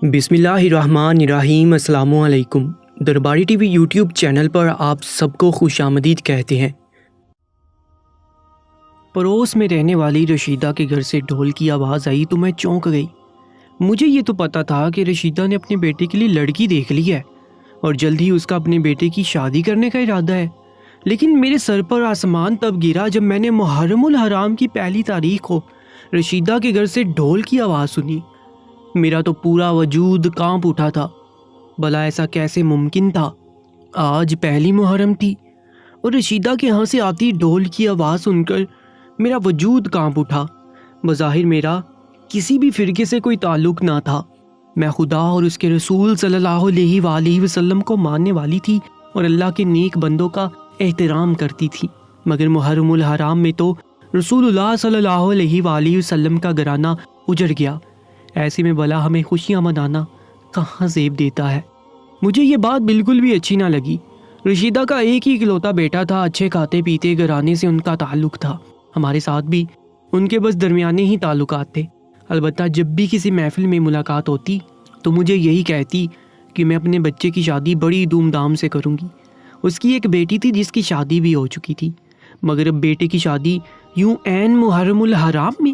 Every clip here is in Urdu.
بسم اللہ الرحمن الرحیم۔ السلام علیکم۔ درباری ٹی وی یوٹیوب چینل پر آپ سب کو خوش آمدید کہتے ہیں۔ پڑوس میں رہنے والی رشیدہ کے گھر سے ڈھول کی آواز آئی تو میں چونک گئی۔ مجھے یہ تو پتا تھا کہ رشیدہ نے اپنے بیٹے کے لیے لڑکی دیکھ لی ہے اور جلد ہی اس کا اپنے بیٹے کی شادی کرنے کا ارادہ ہے، لیکن میرے سر پر آسمان تب گرا جب میں نے محرم الحرام کی پہلی تاریخ کو رشیدہ کے گھر سے ڈھول کی آواز سنی۔ میرا تو پورا وجود کانپ اٹھا تھا۔ بھلا ایسا کیسے ممکن تھا؟ آج پہلی محرم تھی اور رشیدہ کے ہاں سے آتی ڈھول کی آواز سن کر میرا وجود کانپ اٹھا۔ بظاہر میرا کسی بھی فرقے سے کوئی تعلق نہ تھا، میں خدا اور اس کے رسول صلی اللہ علیہ وآلہ وسلم کو ماننے والی تھی اور اللہ کے نیک بندوں کا احترام کرتی تھی، مگر محرم الحرام میں تو رسول اللہ صلی اللہ علیہ وآلہ وسلم کا گھرانہ اجڑ گیا۔ ایسے میں بھلا ہمیں خوشیاں منانا کہاں زیب دیتا ہے؟ مجھے یہ بات بالکل بھی اچھی نہ لگی۔ رشیدہ کا ایک ہی اکلوتا بیٹا تھا، اچھے کھاتے پیتے گھرانے سے ان کا تعلق تھا۔ ہمارے ساتھ بھی ان کے بس درمیانے ہی تعلقات تھے۔ البتہ جب بھی کسی محفل میں ملاقات ہوتی تو مجھے یہی کہتی کہ میں اپنے بچے کی شادی بڑی دھوم دھام سے کروں گی۔ اس کی ایک بیٹی تھی جس کی شادی بھی ہو چکی تھی، مگر اب بیٹے کی شادی یوں عین محرم الحرام میں۔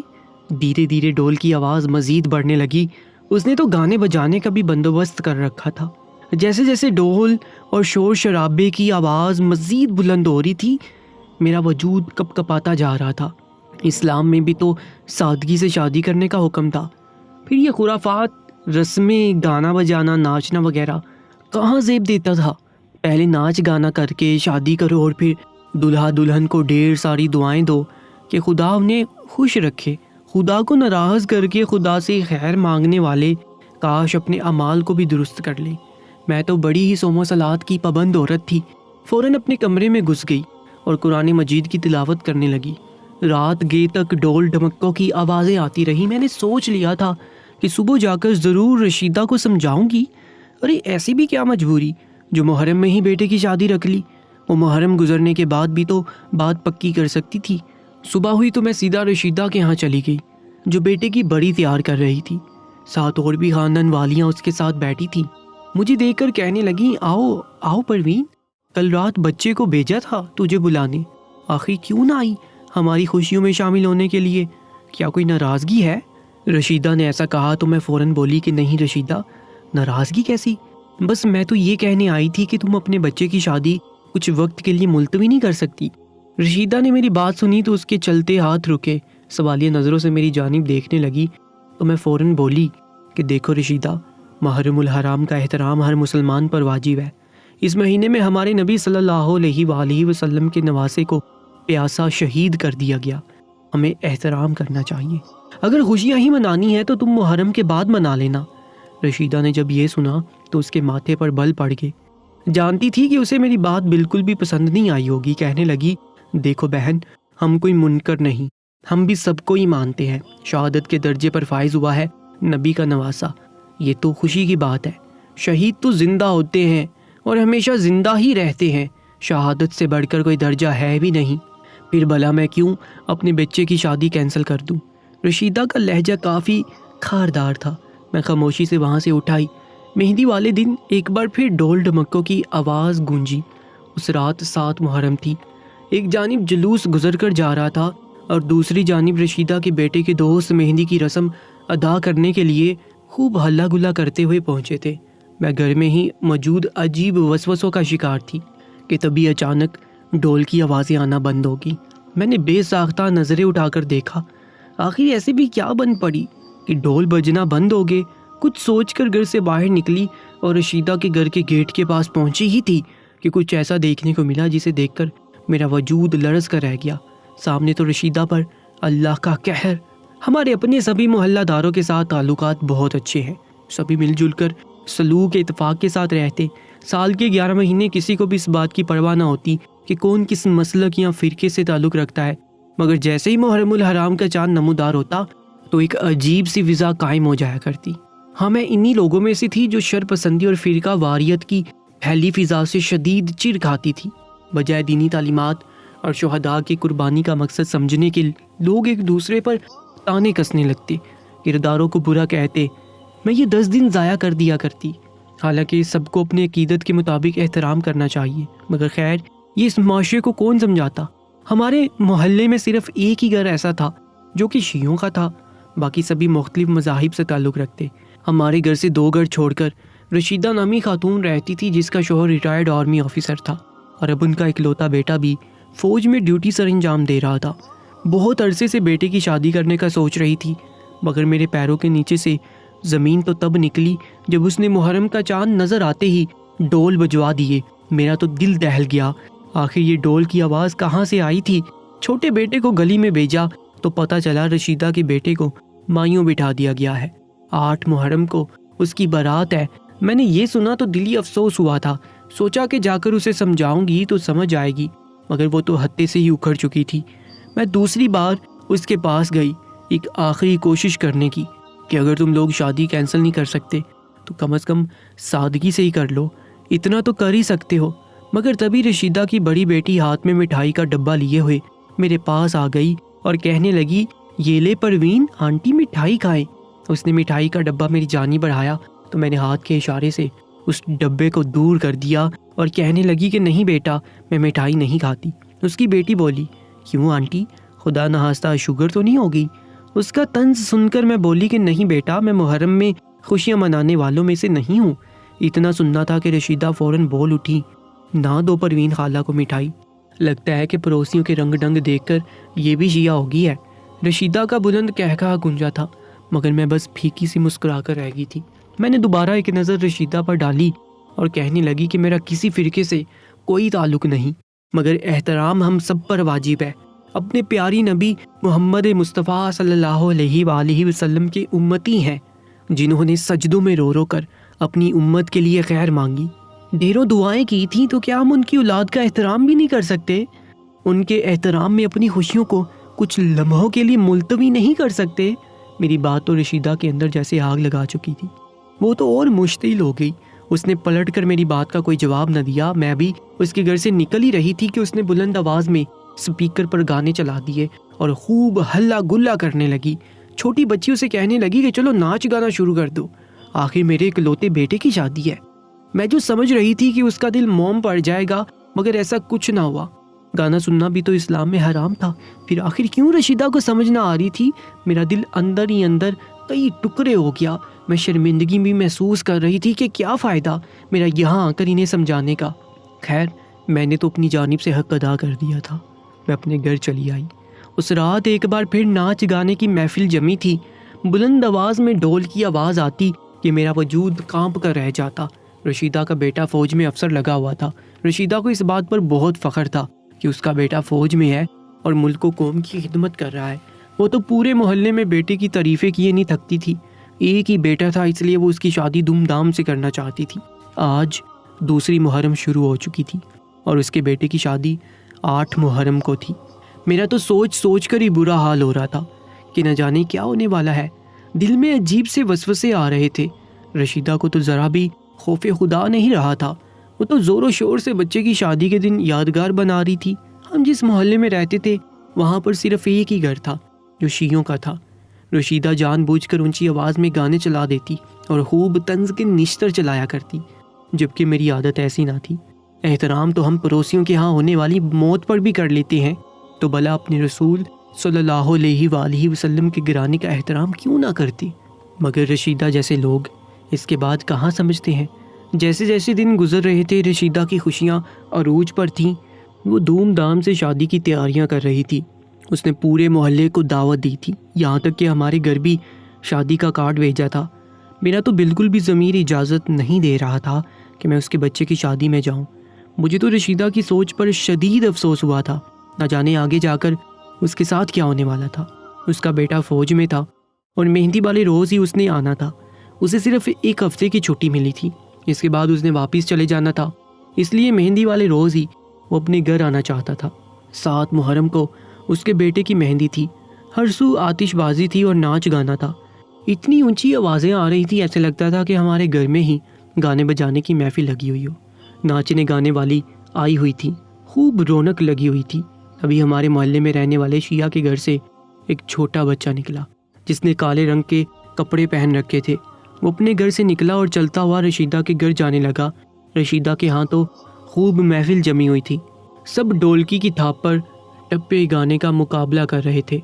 دھیرے دھیرے ڈھول کی آواز مزید بڑھنے لگی۔ اس نے تو گانے بجانے کا بھی بندوبست کر رکھا تھا۔ جیسے جیسے ڈھول اور شور شرابے کی آواز مزید بلند ہو رہی تھی، میرا وجود کپ کپاتا جا رہا تھا۔ اسلام میں بھی تو سادگی سے شادی کرنے کا حکم تھا، پھر یہ خرافات، رسمیں، گانا بجانا، ناچنا وغیرہ کہاں زیب دیتا تھا؟ پہلے ناچ گانا کر کے شادی کرو اور پھر دلہا دلہن کو ڈھیر ساری دعائیں دو کہ خدا انہیں خوش رکھے۔ خدا کو ناراض کر کے خدا سے خیر مانگنے والے کاش اپنے اعمال کو بھی درست کر لیں۔ میں تو بڑی ہی صوم و صلات کی پابند عورت تھی، فوراً اپنے کمرے میں گھس گئی اور قرآن مجید کی تلاوت کرنے لگی۔ رات گئے تک ڈھول ڈھمکوں کی آوازیں آتی رہی۔ میں نے سوچ لیا تھا کہ صبح جا کر ضرور رشیدہ کو سمجھاؤں گی۔ ارے ایسی بھی کیا مجبوری جو محرم میں ہی بیٹے کی شادی رکھ لی؟ وہ محرم گزرنے کے بعد بھی تو بات پکی کر سکتی تھی۔ صبح ہوئی تو میں سیدھا رشیدہ کے ہاں چلی گئی جو بیٹے کی بڑی تیار کر رہی تھی۔ ساتھ اور بھی خاندان والیاں اس کے ساتھ بیٹھی تھیں۔ مجھے دیکھ کر کہنے لگی، آؤ آؤ پروین، کل رات بچے کو بھیجا تھا تجھے بلانے، آخر کیوں نہ آئی ہماری خوشیوں میں شامل ہونے کے لیے؟ کیا کوئی ناراضگی ہے؟ رشیدہ نے ایسا کہا تو میں فوراً بولی کہ نہیں رشیدہ، ناراضگی کیسی؟ بس میں تو یہ کہنے آئی تھی کہ تم اپنے بچے کی شادی کچھ وقت کے لیے ملتوی نہیں کر سکتی۔ رشیدہ نے میری بات سنی تو اس کے چلتے ہاتھ رکے، سوالیہ نظروں سے میری جانب دیکھنے لگی تو میں فوراً بولی کہ دیکھو رشیدہ، محرم الحرام کا احترام ہر مسلمان پر واجب ہے۔ اس مہینے میں ہمارے نبی صلی اللہ علیہ وآلہ وسلم کے نواسے کو پیاسا شہید کر دیا گیا، ہمیں احترام کرنا چاہیے۔ اگر خوشیاں ہی منانی ہے تو تم محرم کے بعد منا لینا۔ رشیدہ نے جب یہ سنا تو اس کے ماتھے پر بل پڑ گئے۔ جانتی تھی کہ اسے میری بات بالکل بھی پسند نہیں آئی ہوگی۔ کہنے لگی، دیکھو بہن، ہم کوئی منکر نہیں، ہم بھی سب کو ہی مانتے ہیں۔ شہادت کے درجے پر فائز ہوا ہے نبی کا نواسا، یہ تو خوشی کی بات ہے۔ شہید تو زندہ ہوتے ہیں اور ہمیشہ زندہ ہی رہتے ہیں، شہادت سے بڑھ کر کوئی درجہ ہے بھی نہیں۔ پھر بھلا میں کیوں اپنے بچے کی شادی کینسل کر دوں؟ رشیدہ کا لہجہ کافی خاردار تھا۔ میں خاموشی سے وہاں سے اٹھائی۔ مہندی والے دن ایک بار پھر ڈھول ڈھمکوں کی آواز گونجی۔ اس رات 7 محرم تھی۔ ایک جانب جلوس گزر کر جا رہا تھا اور دوسری جانب رشیدہ کے بیٹے کے دوست مہندی کی رسم ادا کرنے کے لیے خوب ہلا گلا کرتے ہوئے پہنچے تھے۔ میں گھر میں ہی موجود عجیب وسوسوں کا شکار تھی کہ تبھی اچانک ڈھول کی آوازیں آنا بند ہوگی۔ میں نے بے ساختہ نظریں اٹھا کر دیکھا، آخر ایسے بھی کیا بند پڑی کہ ڈھول بجنا بند ہو گئے؟ کچھ سوچ کر گھر سے باہر نکلی اور رشیدہ کے گھر کے گیٹ کے پاس پہنچی ہی تھی کہ کچھ ایسا دیکھنے کو ملا جسے دیکھ کر میرا وجود لرز کر رہ گیا۔ سامنے تو رشیدہ پر اللہ کا قہر۔ ہمارے اپنے سبھی محلہ داروں کے ساتھ تعلقات بہت اچھے ہیں، سبھی مل جل کر سلوک اتفاق کے ساتھ رہتے۔ سال کے 11 مہینے کسی کو بھی اس بات کی پرواہ نہ ہوتی کہ کون کس مسلک یا فرقے سے تعلق رکھتا ہے، مگر جیسے ہی محرم الحرام کا چاند نمودار ہوتا تو ایک عجیب سی فضا قائم ہو جایا کرتی۔ ہاں، میں انہی لوگوں میں سے تھی جو شر پسندی اور فرقہ واریت کی پھیلی فضا سے شدید چڑ کھاتی تھی۔ بجائے دینی تعلیمات اور شہداء کی قربانی کا مقصد سمجھنے کے لوگ ایک دوسرے پر تانے کسنے لگتے، کرداروں کو برا کہتے، میں یہ 10 دن ضائع کر دیا کرتی۔ حالانکہ سب کو اپنے عقیدت کے مطابق احترام کرنا چاہیے، مگر خیر یہ اس معاشرے کو کون سمجھاتا۔ ہمارے محلے میں صرف ایک ہی گھر ایسا تھا جو کہ شیعوں کا تھا، باقی سبھی مختلف مذاہب سے تعلق رکھتے۔ ہمارے گھر سے 2 گھر چھوڑ کر رشیدہ نامی خاتون رہتی تھی جس کا شوہر ریٹائرڈ آرمی آفیسر تھا، اور اب ان کا اکلوتا بیٹا بھی فوج میں ڈیوٹی سر انجام دے رہا تھا۔ بہت عرصے سے بیٹے کی شادی کرنے کا سوچ رہی تھی، مگر میرے پیروں کے نیچے سے زمین تو تب نکلی جب اس نے محرم کا چاند نظر آتے ہی ڈول بجوا دیے۔ میرا تو دل دہل گیا، آخر یہ ڈول کی آواز کہاں سے آئی تھی؟ چھوٹے بیٹے کو گلی میں بھیجا تو پتہ چلا رشیدہ کے بیٹے کو مائیوں بٹھا دیا گیا ہے۔ 8 محرم کو اس کی بارات ہے۔ میں نے یہ سنا تو دلی افسوس ہوا تھا، سوچا کہ جا کر اسے سمجھاؤں گی تو سمجھ آئے گی، مگر وہ تو ہتے سے ہی اکھڑ چکی تھی۔ میں دوسری بار اس کے پاس گئی ایک آخری کوشش کرنے کی کہ اگر تم لوگ شادی کینسل نہیں کر سکتے تو کم از کم سادگی سے ہی کر لو، اتنا تو کر ہی سکتے ہو۔ مگر تبھی رشیدہ کی بڑی بیٹی ہاتھ میں مٹھائی کا ڈبہ لیے ہوئے میرے پاس آ گئی اور کہنے لگی، یہ لے پروین، آنٹی مٹھائی کھائیں۔ اس نے مٹھائی کا ڈبہ میری جانب بڑھایا تو میں نے ہاتھ کے اشارے سے اس ڈبے کو دور کر دیا اور کہنے لگی کہ نہیں بیٹا، میں مٹھائی نہیں کھاتی۔ اس کی بیٹی بولی، کیوں آنٹی، خدا نخواستہ شوگر تو نہیں ہوگی؟ اس کا طنز سن کر میں بولی کہ نہیں بیٹا، میں محرم میں خوشیاں منانے والوں میں سے نہیں ہوں۔ اتنا سننا تھا کہ رشیدہ فوراً بول اٹھی، نہ دو پروین خالہ کو مٹھائی، لگتا ہے کہ پڑوسیوں کے رنگ ڈنگ دیکھ کر یہ بھی شیعہ ہوگی ہے۔ رشیدہ کا بلند کہکہا گونجا تھا، مگر میں بس پھیکی سی مسکرا کر رہ گئی تھی۔ میں نے دوبارہ ایک نظر رشیدہ پر ڈالی اور کہنے لگی کہ میرا کسی فرقے سے کوئی تعلق نہیں، مگر احترام ہم سب پر واجب ہے۔ اپنے پیاری نبی محمد مصطفیٰ صلی اللہ علیہ وآلہ وسلم کے امتی ہیں، جنہوں نے سجدوں میں رو رو کر اپنی امت کے لیے خیر مانگی، ڈھیروں دعائیں کی تھیں، تو کیا ہم ان کی اولاد کا احترام بھی نہیں کر سکتے؟ ان کے احترام میں اپنی خوشیوں کو کچھ لمحوں کے لیے ملتوی نہیں کر سکتے؟ میری بات تو رشیدہ کے اندر جیسے آگ لگا چکی تھی، وہ تو اور مشتعل ہو گئی۔ اس نے پلٹ کر میری بات کا کوئی جواب نہ دیا۔ میں بھی اس کے گھر سے نکل ہی رہی تھی کہ اس نے بلند آواز میں سپیکر پر گانے چلا دیے اور خوب ہلا گلا کرنے لگی۔ چھوٹی بچی اسے کہنے لگی کہ چلو ناچ گانا شروع کر دو، آخر میرے اکلوتے بیٹے کی شادی ہے۔ میں جو سمجھ رہی تھی کہ اس کا دل موم پڑ جائے گا، مگر ایسا کچھ نہ ہوا۔ گانا سننا بھی تو اسلام میں حرام تھا، پھر آخر کیوں رشیدہ کو سمجھ نہ آ رہی تھی؟ میرا دل اندر ہی اندر کئی ٹکڑے ہو گیا۔ میں شرمندگی بھی محسوس کر رہی تھی کہ کیا فائدہ میرا یہاں آ کر انہیں سمجھانے کا۔ خیر، میں نے تو اپنی جانب سے حق ادا کر دیا تھا۔ میں اپنے گھر چلی آئی۔ اس رات ایک بار پھر ناچ گانے کی محفل جمی تھی۔ بلند آواز میں ڈھول کی آواز آتی کہ میرا وجود کانپ کر رہ جاتا۔ رشیدہ کا بیٹا فوج میں افسر لگا ہوا تھا۔ رشیدہ کو اس بات پر بہت فخر تھا کہ اس کا بیٹا فوج میں ہے اور ملک و قوم کی خدمت کر رہا ہے۔ وہ تو پورے محلے میں بیٹے کی تعریفیں کیے نہیں تھکتی تھی۔ ایک ہی بیٹا تھا، اس لیے وہ اس کی شادی دھوم دھام سے کرنا چاہتی تھی۔ آج دوسری محرم شروع ہو چکی تھی اور اس کے بیٹے کی شادی 8 محرم کو تھی۔ میرا تو سوچ سوچ کر ہی برا حال ہو رہا تھا کہ نہ جانے کیا ہونے والا ہے۔ دل میں عجیب سے وسوسے آ رہے تھے۔ رشیدہ کو تو ذرا بھی خوف خدا نہیں رہا تھا۔ وہ تو زور و شور سے بچے کی شادی کے دن یادگار بنا رہی تھی۔ ہم جس محلے میں رہتے تھے وہاں پر صرف ایک ہی گھر تھا جو شیعوں کا تھا۔ رشیدہ جان بوجھ کر اونچی آواز میں گانے چلا دیتی اور خوب طنز کے نشتر چلایا کرتی، جبکہ میری عادت ایسی نہ تھی۔ احترام تو ہم پڑوسیوں کے ہاں ہونے والی موت پر بھی کر لیتے ہیں، تو بھلا اپنے رسول صلی اللہ علیہ وآلہ وسلم کے گھرانے کا احترام کیوں نہ کرتی؟ مگر رشیدہ جیسے لوگ اس کے بعد کہاں سمجھتے ہیں۔ جیسے جیسے دن گزر رہے تھے، رشیدہ کی خوشیاں عروج پر تھیں۔ وہ دھوم دھام سے شادی کی تیاریاں کر رہی تھی۔ اس نے پورے محلے کو دعوت دی تھی، یہاں تک کہ ہمارے گھر بھی شادی کا کارڈ بھیجا تھا۔ میرا تو بالکل بھی ضمیر اجازت نہیں دے رہا تھا کہ میں اس کے بچے کی شادی میں جاؤں۔ مجھے تو رشیدہ کی سوچ پر شدید افسوس ہوا تھا، نہ جانے آگے جا کر اس کے ساتھ کیا ہونے والا تھا۔ اس کا بیٹا فوج میں تھا اور مہندی والے روز ہی اس نے آنا تھا۔ اسے صرف 1 ہفتے کی چھٹی ملی تھی، اس کے بعد اس نے واپس چلے جانا تھا، اس لیے مہندی والے روز ہی وہ اپنے گھر آنا چاہتا تھا۔ 7 محرم کو اس کے بیٹے کی مہندی تھی، ہر سو آتش بازی تھی اور ناچ گانا تھا۔ اتنی اونچی آوازیں آ رہی تھی، ایسے لگتا تھا کہ ہمارے گھر میں ہی گانے بجانے کی محفل لگی ہوئی ہو۔ ناچنے گانے والی آئی ہوئی تھی، خوب رونق لگی ہوئی تھی۔ ابھی ہمارے محلے میں رہنے والے شیعہ کے گھر سے ایک چھوٹا بچہ نکلا جس نے کالے رنگ کے کپڑے پہن رکھے تھے وہ اپنے گھر سے نکلا اور چلتا ہوا رشیدہ کے گھر جانے لگا۔ رشیدہ کے ہاں تو خوب محفل جمی ہوئی تھی، سب ڈھولکی کی تھاپ پر ٹپے گانے کا مقابلہ کر رہے تھے۔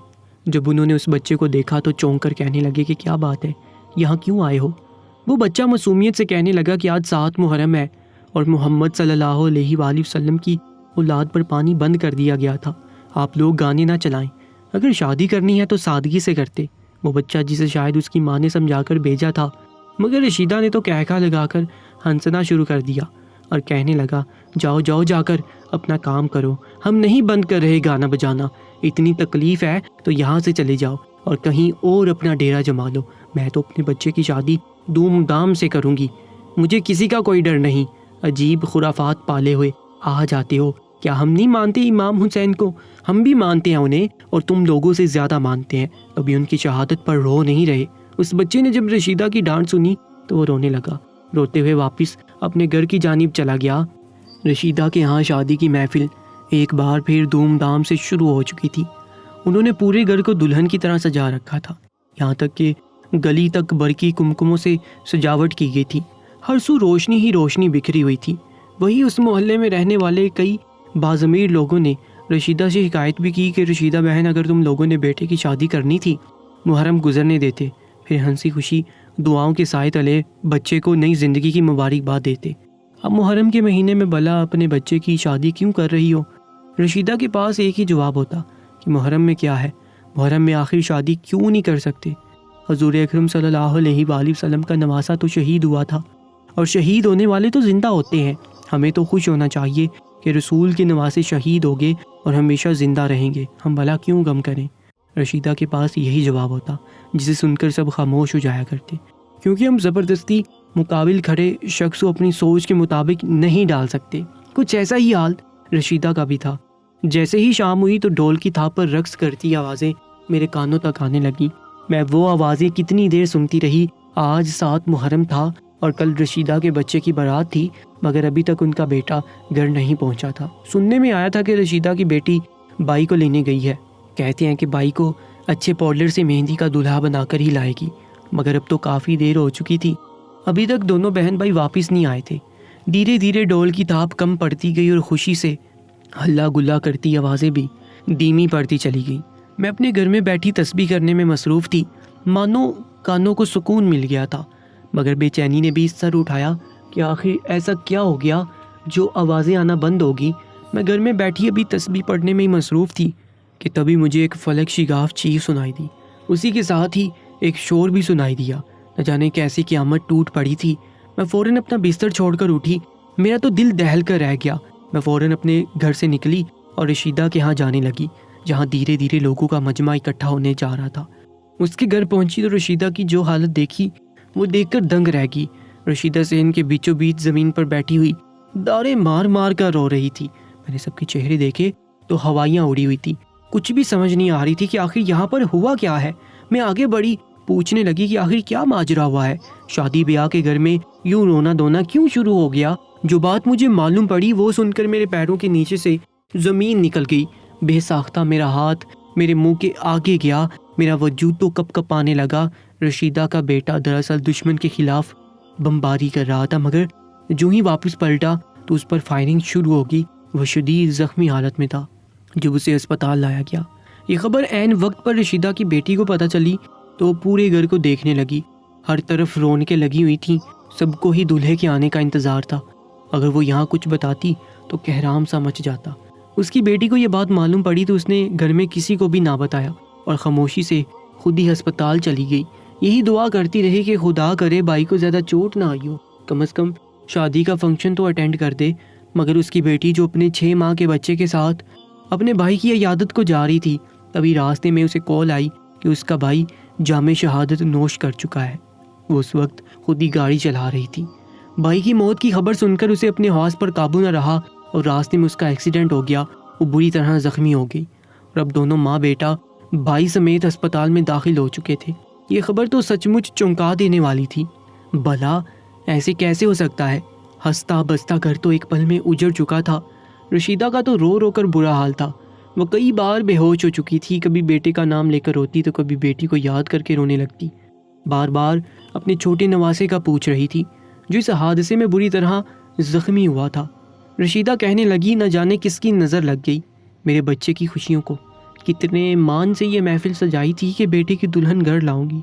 جب انہوں نے اس بچے کو دیکھا تو چونک کر کہنے لگے کہ کیا بات ہے، یہاں کیوں آئے ہو؟ وہ بچہ معصومیت سے کہنے لگا کہ آج 7 محرم ہے اور محمد صلی اللہ علیہ وآلہ وسلم کی اولاد پر پانی بند کر دیا گیا تھا، آپ لوگ گانے نہ چلائیں، اگر شادی کرنی ہے تو سادگی سے کرتے۔ وہ بچہ جسے شاید اس کی ماں نے سمجھا کر بھیجا تھا، مگر رشیدہ نے تو کہکا لگا کر ہنسنا شروع کر دیا اور کہنے لگا جاؤ جاؤ جا کر اپنا کام کرو، ہم نہیں بند کر رہے گانا بجانا، اتنی تکلیف ہے تو یہاں سے چلے جاؤ اور کہیں اور اپنا ڈیرا جما لو، میں تو اپنے بچے کی شادی دھوم دھام سے کروں گی، مجھے کسی کا کوئی ڈر نہیں۔ عجیب خرافات پالے ہوئے آ جاتے ہو، کیا ہم نہیں مانتے امام حسین کو؟ ہم بھی مانتے ہیں انہیں اور تم لوگوں سے زیادہ مانتے ہیں، ابھی ان کی شہادت پر رو نہیں رہے۔ اس بچے نے جب رشیدہ کی ڈانٹ سنی تو وہ رونے لگا، روتے ہوئے واپس اپنے گھر کی جانب چلا گیا۔ رشیدہ کے ہاں شادی کی محفل ایک بار پھر دھوم دھام سے شروع ہو چکی تھی۔ انہوں نے پورے گھر کو دلہن کی طرح سجا رکھا تھا، یہاں تک کہ گلی تک برقی کمکموں سے سجاوٹ کی گئی تھی، ہر سو روشنی ہی روشنی بکھری ہوئی تھی۔ وہی اس محلے میں رہنے والے کئی باضمیر لوگوں نے رشیدہ سے شکایت بھی کی کہ رشیدہ بہن، اگر تم لوگوں نے بیٹے کی شادی کرنی تھی محرم گزرنے دیتے، پھر ہنسی خوشی دعاؤں کے سائے تلے بچے کو نئی زندگی کی مبارکباد دیتے، اب محرم کے مہینے میں بھلا اپنے بچے کی شادی کیوں کر رہی ہو؟ رشیدہ کے پاس ایک ہی جواب ہوتا کہ محرم میں کیا ہے، محرم میں آخر شادی کیوں نہیں کر سکتے؟ حضور اکرم صلی اللہ علیہ وآلہ وسلم کا نواسا تو شہید ہوا تھا، اور شہید ہونے والے تو زندہ ہوتے ہیں، ہمیں تو خوش ہونا چاہیے کہ رسول کے نواسے شہید ہو گئے اور ہمیشہ زندہ رہیں گے، ہم بھلا کیوں غم کریں؟ رشیدہ کے پاس یہی جواب ہوتا، جسے سن کر سب خاموش ہو جایا کرتے، کیونکہ ہم زبردستی مقابل کھڑے شخص کو اپنی سوچ کے مطابق نہیں ڈال سکتے۔ کچھ ایسا ہی حال رشیدہ کا بھی تھا۔ جیسے ہی شام ہوئی تو ڈھول کی تھاپ پر رقص کرتی آوازیں میرے کانوں تک آنے لگیں۔ میں وہ آوازیں کتنی دیر سنتی رہی۔ آج 7 محرم تھا اور کل رشیدہ کے بچے کی بارات تھی، مگر ابھی تک ان کا بیٹا گھر نہیں پہنچا تھا۔ سننے میں آیا تھا کہ رشیدہ کی بیٹی بائی کو لینے گئی ہے، کہتے ہیں کہ بائی کو اچھے پاؤڈر سے مہندی کا دولہا بنا کر ہی لائے گی، مگر اب تو کافی دیر ہو چکی تھی، ابھی تک دونوں بہن بھائی واپس نہیں آئے تھے۔ دھیرے دھیرے ڈول کی تھاپ کم پڑتی گئی اور خوشی سے ہلا گلا کرتی آوازیں بھی دھیمی پڑتی چلی گئی۔ میں اپنے گھر میں بیٹھی تسبیح کرنے میں مصروف تھی، مانو کانوں کو سکون مل گیا تھا، مگر بے چینی نے بھی سر اٹھایا کہ آخر ایسا کیا ہو گیا جو آوازیں آنا بند ہوگی۔ میں گھر میں بیٹھی ابھی تسبیح پڑھنے میں ہی مصروف تھی کہ تبھی مجھے ایک فلک شگاف چیخ سنائی دی، اسی کے ساتھ ہی ایک شور بھی سنائی دیا، نہ جانے کیسی قیامت ٹوٹ پڑی تھی۔ میں فوراً اپنا بستر چھوڑ کر اٹھی، میرا تو دل دہل کر رہ گیا۔ میں فوراً اپنے گھر سے نکلی اور رشیدہ کے ہاں جانے لگی، جہاں دھیرے دھیرے لوگوں کا مجمع اکٹھا ہونے جا رہا تھا۔ اس کے گھر پہنچی تو رشیدہ کی جو حالت دیکھی وہ دیکھ کر دنگ رہ گئی۔ رشیدہ صحن کے بیچوں بیچ زمین پر بیٹھی ہوئی دارے مار مار کر رو رہی تھی۔ میں نے سب کے چہرے دیکھے تو ہوائیاں اڑی ہوئی تھی، کچھ بھی سمجھ نہیں آ رہی تھی کہ آخر یہاں پر ہوا کیا ہے۔ میں آگے بڑھی، پوچھنے لگی کہ آخر کیا ماجرا ہوا ہے، شادی بیاہ کے گھر میں یوں رونا دھونا کیوں شروع ہو گیا؟ جو بات مجھے معلوم پڑی وہ سن کر میرے پیروں کے نیچے سے زمین نکل گئی، بے ساختہ میرا ہاتھ میرے منہ کے آگے گیا، میرا وجود تو کپ کپ آنے لگا۔ رشیدہ کا بیٹا دراصل دشمن کے خلاف بمباری کر رہا تھا، مگر جو ہی واپس پلٹا تو اس پر فائرنگ شروع ہوگی۔ وہ شدید زخمی حالت میں تھا جب اسے اسپتال لایا گیا۔ یہ خبر عین وقت پر رشیدہ کی بیٹی کو پتہ چلی تو وہ پورے گھر کو دیکھنے لگی، ہر طرف رونقیں لگی ہوئی تھیں، سب کو ہی دولہے کے آنے کا انتظار تھا۔ اگر وہ یہاں کچھ بتاتی تو کہرام سا مچ جاتا۔ اس کی بیٹی کو یہ بات معلوم پڑی تو اس نے گھر میں کسی کو بھی نہ بتایا اور خاموشی سے خود ہی ہسپتال چلی گئی۔ یہی دعا کرتی رہی کہ خدا کرے بائی کو زیادہ چوٹ نہ آئی ہو، کم از کم شادی کا فنکشن تو اٹینڈ کر دے۔ مگر اس کی بیٹی جو اپنے 6 ماہ کے بچے کے ساتھ اپنے بھائی کی عیادت کو جا رہی تھی، تبھی راستے میں اسے کال آئی کہ اس کا بھائی جام شہادت نوش کر چکا ہے۔ وہ اس وقت خود ہی گاڑی چلا رہی تھی۔ بھائی کی موت کی خبر سن کر اسے اپنے حواس پر قابو نہ رہا اور راستے میں اس کا ایکسیڈنٹ ہو گیا، وہ بری طرح زخمی ہو گئی اور اب دونوں ماں بیٹا بھائی سمیت ہسپتال میں داخل ہو چکے تھے۔ یہ خبر تو سچ مچ چونکا دینے والی تھی۔ بھلا ایسے کیسے ہو سکتا ہے؟ ہنستا بستا گھر تو ایک پل میں اجڑ چکا تھا۔ رشیدہ کا تو رو رو کر برا حال تھا، وہ کئی بار بے ہوش ہو چکی تھی، کبھی بیٹے کا نام لے کر روتی تو کبھی بیٹی کو یاد کر کے رونے لگتی۔ بار بار اپنے چھوٹے نواسے کا پوچھ رہی تھی جو اس حادثے میں بری طرح زخمی ہوا تھا۔ رشیدہ کہنے لگی نہ جانے کس کی نظر لگ گئی میرے بچے کی خوشیوں کو، کتنے مان سے یہ محفل سجائی تھی کہ بیٹے کی دلہن گھر لاؤں گی۔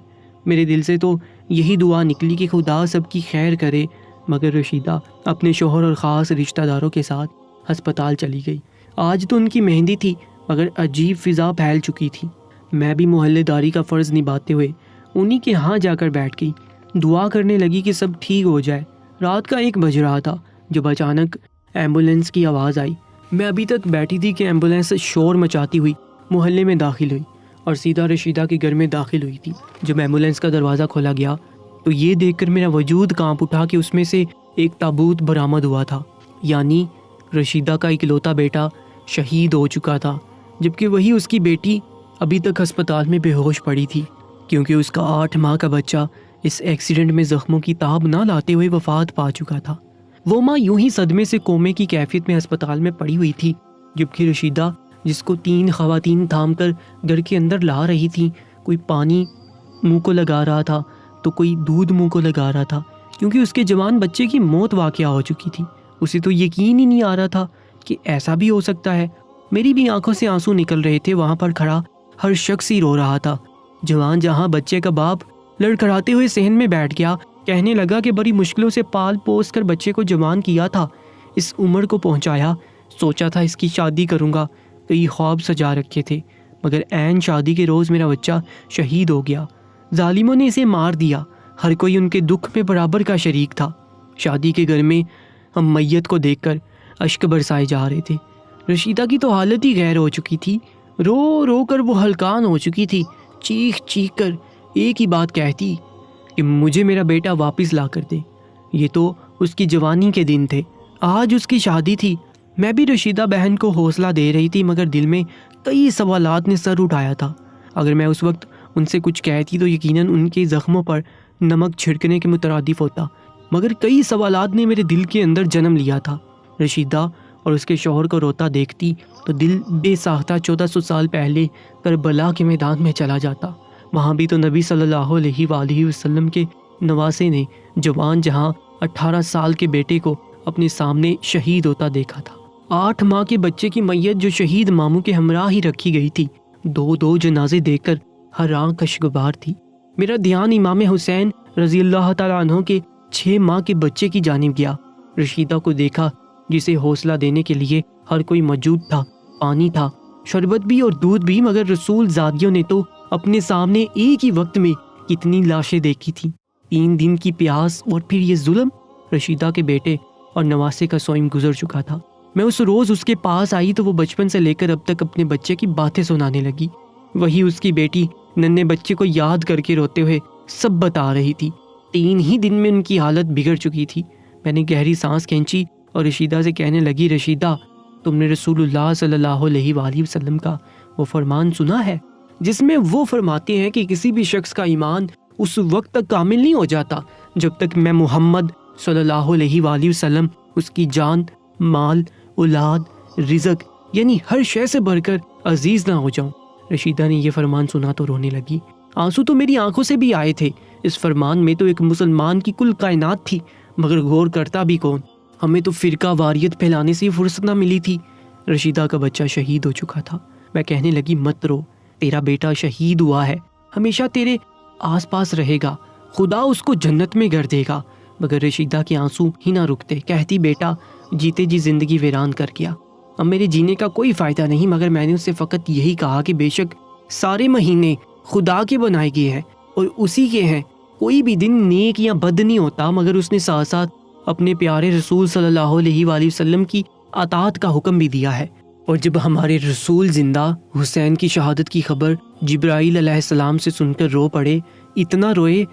میرے دل سے تو یہی دعا نکلی کہ خدا سب کی خیر کرے، مگر رشیدہ اپنے شوہر اور خاص رشتہ داروں کے ساتھ ہسپتال چلی گئی۔ آج تو ان کی مہندی تھی مگر عجیب فضا پھیل چکی تھی۔ میں بھی محلے داری کا فرض نبھاتے ہوئے انہی کے ہاں جا کر بیٹھ گئی، دعا کرنے لگی کہ سب ٹھیک ہو جائے۔ رات کا 1 بج رہا تھا جب اچانک ایمبولینس کی آواز آئی۔ میں ابھی تک بیٹھی تھی کہ ایمبولینس شور مچاتی ہوئی محلے میں داخل ہوئی اور سیدھا رشیدہ کے گھر میں داخل ہوئی تھی۔ جب ایمبولینس کا دروازہ کھولا گیا تو یہ دیکھ کر میرا وجود کانپ اٹھا کہ اس میں سے ایک تابوت برآمد ہوا تھا، یعنی رشیدہ کا اکلوتا بیٹا شہید ہو چکا تھا، جبکہ وہی اس کی بیٹی ابھی تک ہسپتال میں بے ہوش پڑی تھی کیونکہ اس کا 8 ماہ کا بچہ اس ایکسیڈنٹ میں زخموں کی تاب نہ لاتے ہوئے وفات پا چکا تھا۔ وہ ماں یوں ہی صدمے سے کومے کی کیفیت میں ہسپتال میں پڑی ہوئی تھی، جبکہ رشیدہ جس کو 3 خواتین تھام کر گھر کے اندر لا رہی تھیں، کوئی پانی منہ کو لگا رہا تھا تو کوئی دودھ منہ کو لگا رہا تھا، کیونکہ اس کے جوان بچے کی موت واقع ہو چکی تھی۔ اسے تو یقین ہی نہیں آ رہا تھا کہ ایسا بھی ہو سکتا ہے۔ میری بھی آنکھوں سے آنسو نکل رہے تھے، وہاں پر کھڑا ہر شخص ہی رو رہا تھا۔ جوان جہاں بچے کا باپ لڑکھڑاتے ہوئے صحن میں بیٹھ گیا، کہنے لگا کہ بڑی مشکلوں سے پال پوس کر بچے کو جوان کیا تھا، اس عمر کو پہنچایا، سوچا تھا اس کی شادی کروں گا، کئی خواب سجا رکھے تھے، مگر عین شادی کے روز میرا بچہ شہید ہو گیا۔ ظالموں نے اسے مار دیا، ہر کوئی ان کے دکھ میں برابر کا شریک تھا۔ شادی کے گھر میں ہم میت کو دیکھ کر اشک برسائے جا رہے تھے۔ رشیدہ کی تو حالت ہی غیر ہو چکی تھی، رو رو کر وہ ہلکان ہو چکی تھی، چیخ چیخ کر ایک ہی بات کہتی کہ مجھے میرا بیٹا واپس لا کر دے۔ یہ تو اس کی جوانی کے دن تھے، آج اس کی شادی تھی۔ میں بھی رشیدہ بہن کو حوصلہ دے رہی تھی مگر دل میں کئی سوالات نے سر اٹھایا تھا۔ اگر میں اس وقت ان سے کچھ کہتی تو یقیناً ان کے زخموں پر نمک چھڑکنے کے مترادف ہوتا، مگر کئی سوالات نے میرے دل کے اندر جنم لیا تھا۔ رشیدہ اور اس کے شوہر کو روتا دیکھتی تو دل بے ساختہ 1400 سال پہلے کربلا کے میدان میں چلا جاتا۔ وہاں بھی تو نبی صلی اللہ علیہ وآلہ وسلم کے نواسے نے جوان جہاں 18 سال کے بیٹے کو اپنے سامنے شہید ہوتا دیکھا تھا۔ 8 ماہ کے بچے کی میت جو شہید ماموں کے ہمراہ ہی رکھی گئی تھی، 2 جنازے دیکھ کر ہر آنکھ اشکبار تھی۔ میرا دھیان امام حسین رضی اللہ تعالیٰ عنہ کے 6 ماہ کے بچے کی جانب گیا۔ رشیدہ کو دیکھا جسے حوصلہ دینے کے لیے ہر کوئی موجود تھا، پانی تھا، شربت بھی اور دودھ بھی، مگر رسول زادیوں نے تو اپنے سامنے ایک ہی وقت میں کتنی لاشیں دیکھی تھیں۔ 3 دن کی پیاس اور پھر یہ ظلم۔ رشیدہ کے بیٹے اور نواسے کا سوئم گزر چکا تھا۔ میں اس روز اس کے پاس آئی تو وہ بچپن سے لے کر اب تک اپنے بچے کی باتیں سنانے لگی۔ وہی اس کی بیٹی ننھے بچے کو یاد کر کے روتے ہوئے سب بتا رہی تھی۔ 3 ہی دن میں ان کی حالت بگڑ چکی تھی۔ میں نے گہری سانس کھینچی اور رشیدہ سے کہنے لگی، رشیدہ، تم نے رسول اللہ صلی اللہ علیہ وآلہ وسلم کا وہ فرمان سنا ہے جس میں وہ فرماتے ہیں کہ کسی بھی شخص کا ایمان اس وقت تک کامل نہیں ہو جاتا جب تک میں محمد صلی اللہ علیہ وآلہ وسلم اس کی جان، مال، اولاد، رزق یعنی ہر شے سے بڑھ کر عزیز نہ ہو جاؤں۔ رشیدہ نے یہ فرمان سنا تو رونے لگی۔ آنسو تو میری آنکھوں سے بھی آئے تھے۔ اس فرمان میں تو ایک مسلمان کی کل کائنات تھی، مگر غور کرتا بھی کون؟ ہمیں تو فرقہ واریت پھیلانے سے فرصت نہ ملی تھی۔ رشیدہ کا بچہ شہید ہو چکا تھا۔ میں کہنے لگی، مت رو، تیرا بیٹا شہید ہوا ہے، ہمیشہ تیرے آس پاس رہے گا، خدا اس کو جنت میں گھر دے گا۔ مگر رشیدہ کے آنسو ہی نہ رکتے، کہتی، بیٹا جیتے جی زندگی ویران کر گیا، اب میرے جینے کا کوئی فائدہ نہیں۔ مگر میں نے اس سے فقط یہی کہا کہ بے شک سارے مہینے خدا کے بنائے گئے ہیں اور اسی کے ہیں، کوئی بھی دن نیک یا بد نہیں ہوتا، مگر اس نے ساتھ ساتھ اپنے پیارے رسول صلی اللہ علیہ وآلہ وسلم کی اطاعت کا حکم بھی دیا ہے۔ اور جب ہمارے رسول زندہ حسین کی شہادت کی خبر جبرائیل علیہ السلام سے سن کر رو پڑے، اتنا روئے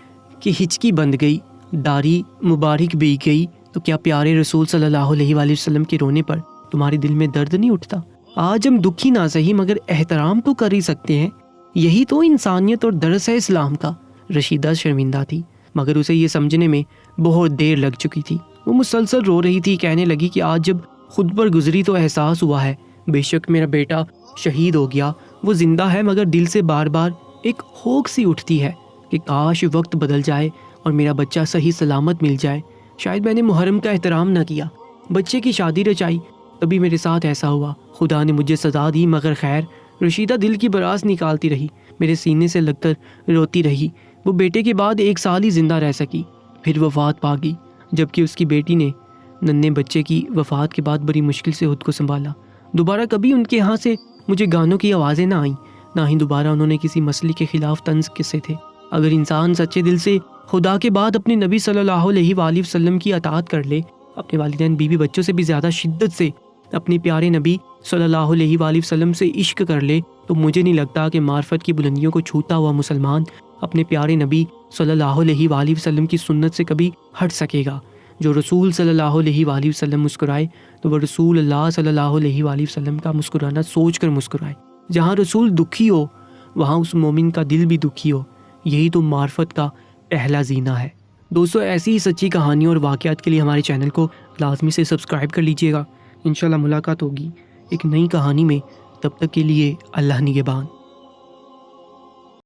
کہ ہچکی بند گئی، داڑھی مبارک بھی گئی، تو کیا پیارے رسول صلی اللہ علیہ وآلہ وسلم کے رونے پر تمہارے دل میں درد نہیں اٹھتا؟ آج ہم دکھی نہ سہی مگر احترام تو کر ہی سکتے ہیں، یہی تو انسانیت اور درس ہے اسلام کا۔ رشیدہ شرمندہ تھی مگر اسے یہ سمجھنے میں بہت دیر لگ چکی تھی۔ وہ مسلسل رو رہی تھی، کہنے لگی کہ آج جب خود پر گزری تو احساس ہوا ہے، بے شک میرا بیٹا شہید ہو گیا، وہ زندہ ہے مگر دل سے بار بار ایک ہوک سی اٹھتی ہے، کہ کاش وقت بدل جائے اور میرا بچہ صحیح سلامت مل جائے. شاید میں نے محرم کا احترام نہ کیا، بچے کی شادی رچائی، تبھی میرے ساتھ ایسا ہوا. خدا نے مجھے سزا دی مگر خیر. رشیدہ دل کی براس نکالتی رہی، میرے سینے سے لگ کر روتی رہی. وہ بیٹے کے بعد 1 سال ہی زندہ رہ سکی، پھر وفات پا گئی. جبکہ اس کی بیٹی نے ننھے بچے کی وفات کے بعد بڑی مشکل سے خود کو سنبھالا. دوبارہ کبھی ان کے یہاں سے مجھے گانوں کی آوازیں نہ آئیں، نہ ہی دوبارہ انہوں نے کسی مسئلے کے خلاف طنز قصے تھے. اگر انسان سچے دل سے خدا کے بعد اپنے نبی صلی اللہ علیہ وآلہ وسلم کی اطاعت کر لے، اپنے والدین بیوی بچوں سے بھی زیادہ شدت سے اپنے پیارے نبی صلی اللہ علیہ وآلہ وسلم سے عشق کر لے، تو مجھے نہیں لگتا کہ معرفت کی بلندیوں کو چھوتا ہوا مسلمان اپنے پیارے نبی صلی اللہ علیہ وآلہ وسلم کی سنت سے کبھی ہٹ سکے گا. جو رسول صلی اللہ علیہ وآلہ وسلم مسکرائے تو وہ رسول اللہ صلی اللہ علیہ وآلہ وسلم کا مسکرانا سوچ کر مسکرائے. جہاں رسول دکھی ہو وہاں اس مومن کا دل بھی دکھی ہو. یہی تو معرفت کا پہلا زینہ ہے. دوستو، ایسی ہی سچی کہانیوں اور واقعات کے لیے ہمارے چینل کو لازمی سے سبسکرائب کر لیجئے گا. انشاءاللہ ملاقات ہوگی ایک نئی کہانی میں. تب تک کے لیے اللہ نگہبان.